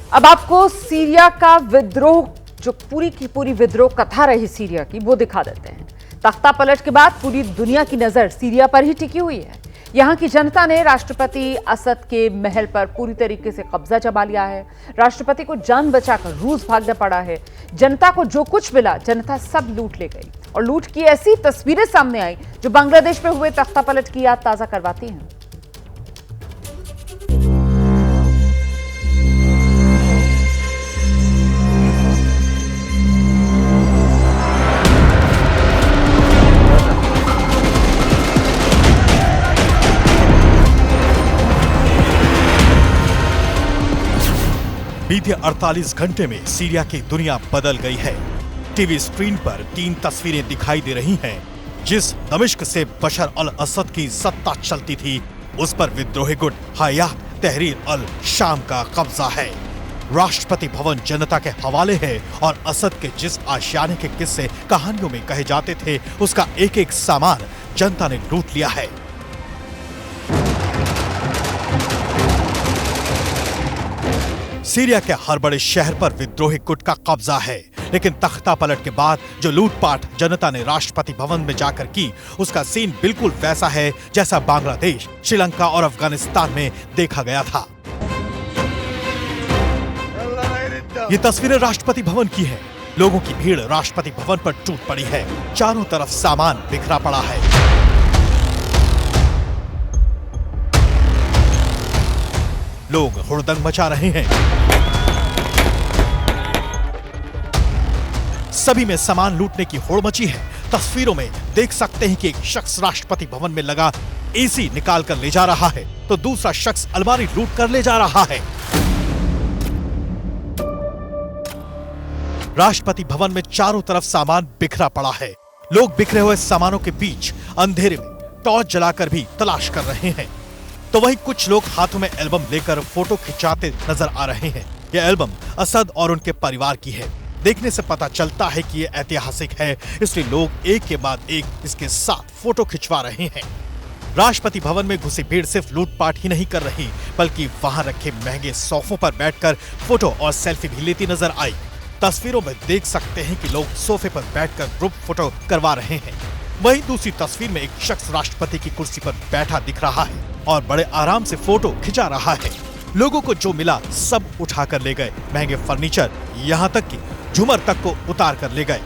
अब आपको सीरिया का विद्रोह, जो पूरी की पूरी विद्रोह कथा रही सीरिया की, वो दिखा देते हैं। तख्ता पलट के बाद पूरी दुनिया की नजर सीरिया पर ही टिकी हुई है। यहां की जनता ने राष्ट्रपति असद के महल पर पूरी तरीके से कब्जा जमा लिया है। राष्ट्रपति को जान बचाकर रूस भागना पड़ा है। जनता को जो कुछ मिला, जनता सब लूट ले गई और लूट की ऐसी तस्वीरें सामने आई जो बांग्लादेश में हुए तख्ता पलट की याद ताजा करवाती हैं। बीते 48 घंटे में सीरिया की दुनिया बदल गई है। टीवी स्क्रीन पर 3 तस्वीरें दिखाई दे रही हैं। जिस दमिश्क से बशर अल असद की सत्ता चलती थी, उस पर विद्रोही गुट हयात तहरीर अल शाम का कब्जा है। राष्ट्रपति भवन जनता के हवाले है और असद के जिस आशियाने के किस्से कहानियों में कहे जाते थे, उसका एक एक सामान जनता ने लूट लिया है। सीरिया के हर बड़े शहर पर विद्रोही गुट का कब्जा है, लेकिन तख्ता पलट के बाद जो लूटपाट जनता ने राष्ट्रपति भवन में जाकर की, उसका सीन बिल्कुल वैसा है जैसा बांग्लादेश, श्रीलंका और अफगानिस्तान में देखा गया था। ये तस्वीरें राष्ट्रपति भवन की है। लोगों की भीड़ राष्ट्रपति भवन पर टूट पड़ी है। चारों तरफ सामान बिखरा पड़ा है। लोग हुड़दंग मचा रहे हैं। सभी में सामान लूटने की होड़ मची है। तस्वीरों में देख सकते हैं कि एक शख्स राष्ट्रपति भवन में लगा एसी निकाल कर ले जा रहा है, तो दूसरा शख्स अलमारी लूट कर ले जा रहा है। राष्ट्रपति भवन में चारों तरफ सामान बिखरा पड़ा है। लोग बिखरे हुए सामानों के बीच अंधेरे में टॉर्च जलाकर भी तलाश कर रहे हैं। तो वहीं कुछ लोग हाथों में एल्बम लेकर फोटो खिंचाते नजर आ रहे हैं। यह एल्बम असद और उनके परिवार की है। देखने से पता चलता है कि यह ऐतिहासिक है, इसलिए लोग एक के बाद एक इसके साथ फोटो खिंचवा रहे हैं। राष्ट्रपति भवन में घुसी भीड़ सिर्फ लूटपाट ही नहीं कर रही, बल्कि वहां रखे महंगे सोफों पर बैठकर फोटो और सेल्फी भी लेती नजर आई। तस्वीरों में देख सकते हैं कि लोग सोफे पर बैठकर ग्रुप फोटो करवा रहे हैं। वहीं दूसरी तस्वीर में एक शख्स राष्ट्रपति की कुर्सी पर बैठा दिख रहा है और बड़े आराम से फोटो खिंचा रहा है। लोगों को जो मिला सब उठा कर ले गए। महंगे फर्नीचर, यहाँ तक कि झूमर तक को उतार कर ले गए।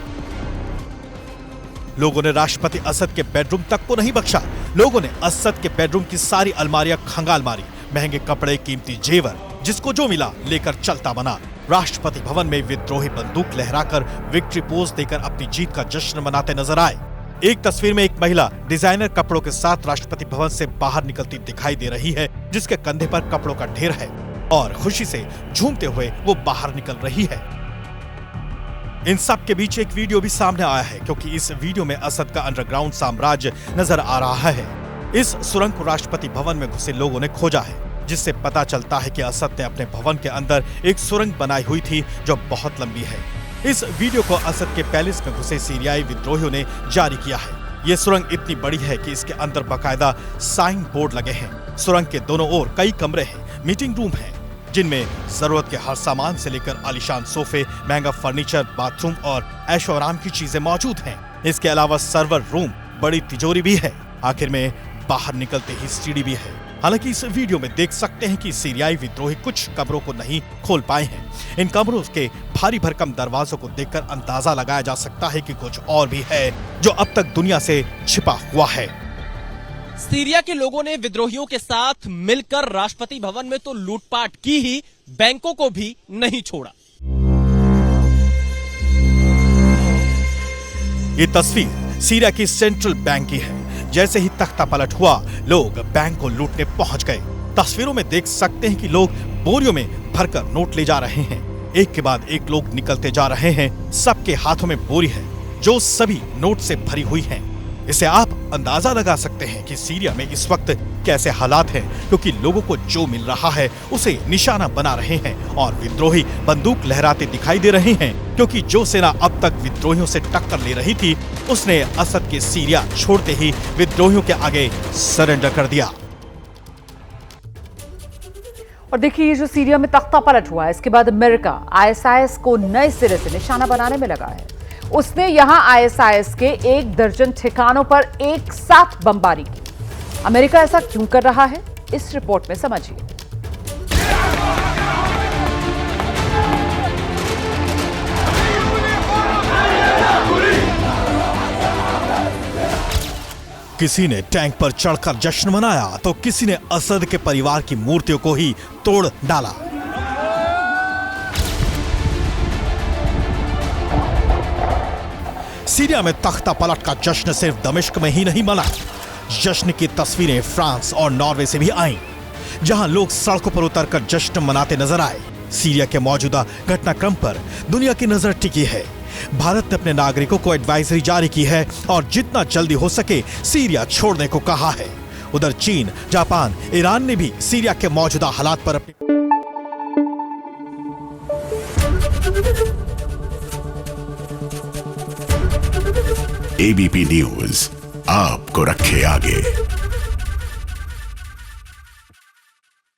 लोगों ने राष्ट्रपति असद के बेडरूम तक को नहीं बख्शा। लोगों ने असद के बेडरूम की सारी अलमारियां खंगाल मारी। महंगे कपड़े, कीमती जेवर, जिसको जो मिला लेकर चलता बना। राष्ट्रपति भवन में विद्रोही बंदूक लहराकर विक्ट्री पोज देकर अपनी जीत का जश्न मनाते नजर आए। एक तस्वीर में एक महिला डिजाइनर कपड़ों के साथ राष्ट्रपति भवन से बाहर निकलती दिखाई दे रही है, जिसके कंधे पर कपड़ों का ढेर है और खुशी से झूमते हुए वो बाहर निकल रही है। इन सब के बीच एक वीडियो भी सामने आया है, क्योंकि इस वीडियो में असद का अंडरग्राउंड साम्राज्य नजर आ रहा है। इस सुरंग को राष्ट्रपति भवन में घुसे लोगों ने खोजा है, जिससे पता चलता है कि असद ने अपने भवन के अंदर एक सुरंग बनाई हुई थी जो बहुत लंबी है। इस वीडियो को असद के पैलेस में घुसे सीरियाई विद्रोहियों ने जारी किया है। ये सुरंग इतनी बड़ी है कि इसके अंदर बाकायदा साइन बोर्ड लगे हैं। सुरंग के दोनों ओर कई कमरे हैं, मीटिंग रूम हैं, जिनमें जरूरत के हर सामान से लेकर आलीशान सोफे, महंगा फर्नीचर, बाथरूम और ऐशो आराम की चीजें मौजूद हैं। इसके अलावा सर्वर रूम, बड़ी तिजोरी भी है। आखिर में बाहर निकलते ही सीढ़ी भी है। हालांकि इस वीडियो में देख सकते हैं कि सीरियाई विद्रोही कुछ कमरों को नहीं खोल पाए हैं। इन कमरों के भारी भरकम दरवाजों को देखकर अंदाजा लगाया जा सकता है कि कुछ और भी है जो अब तक दुनिया से छिपा हुआ है। सीरिया के लोगों ने विद्रोहियों के साथ मिलकर राष्ट्रपति भवन में तो लूटपाट की ही, बैंकों को भी नहीं छोड़ा। ये तस्वीर सीरिया की सेंट्रल बैंक की है। जैसे ही तख्ता पलट हुआ, लोग बैंक को लूटने पहुंच गए। तस्वीरों में देख सकते हैं कि लोग बोरियों में भरकर नोट ले जा रहे हैं। एक के बाद एक लोग निकलते जा रहे हैं। सबके हाथों में बोरी है जो सभी नोट से भरी हुई है। इससे आप अंदाजा लगा सकते हैं कि सीरिया में इस वक्त कैसे हालात हैं, क्योंकि लोगों को जो मिल रहा है उसे निशाना बना रहे हैं और विद्रोही बंदूक लहराते दिखाई दे रहे हैं, क्योंकि जो सेना अब तक विद्रोहियों से टक्कर ले रही थी, उसने असद के सीरिया छोड़ते ही विद्रोहियों के आगे सरेंडर कर दिया। और देखिए ये जो सीरिया में तख्ता पलट हुआ है, इसके बाद अमेरिका आईएसआईएस को नए सिरे से निशाना बनाने में लगा है। उसने यहां आईएसआईएस के 1 दर्जन ठिकानों पर एक साथ बमबारी की। अमेरिका ऐसा क्यों कर रहा है, इस रिपोर्ट में समझिए। किसी ने टैंक पर चढ़कर जश्न मनाया तो किसी ने असद के परिवार की मूर्तियों को ही तोड़ डाला। सीरिया में तख्ता पलट का जश्न सिर्फ दमिश्क में ही नहीं मना। जश्न की तस्वीरें फ्रांस और नॉर्वे से भी आईं, जहां लोग सड़कों पर उतरकर जश्न मनाते नजर आए। सीरिया के मौजूदा घटनाक्रम पर दुनिया की नजर टिकी है। भारत ने अपने नागरिकों को एडवाइजरी जारी की है और जितना जल्दी हो सके सीरिया छोड़ने को कहा है। उधर चीन, जापान, ईरान ने भी सीरिया के मौजूदा हालात पर अपनी एबीपी न्यूज आपको रखे आगे।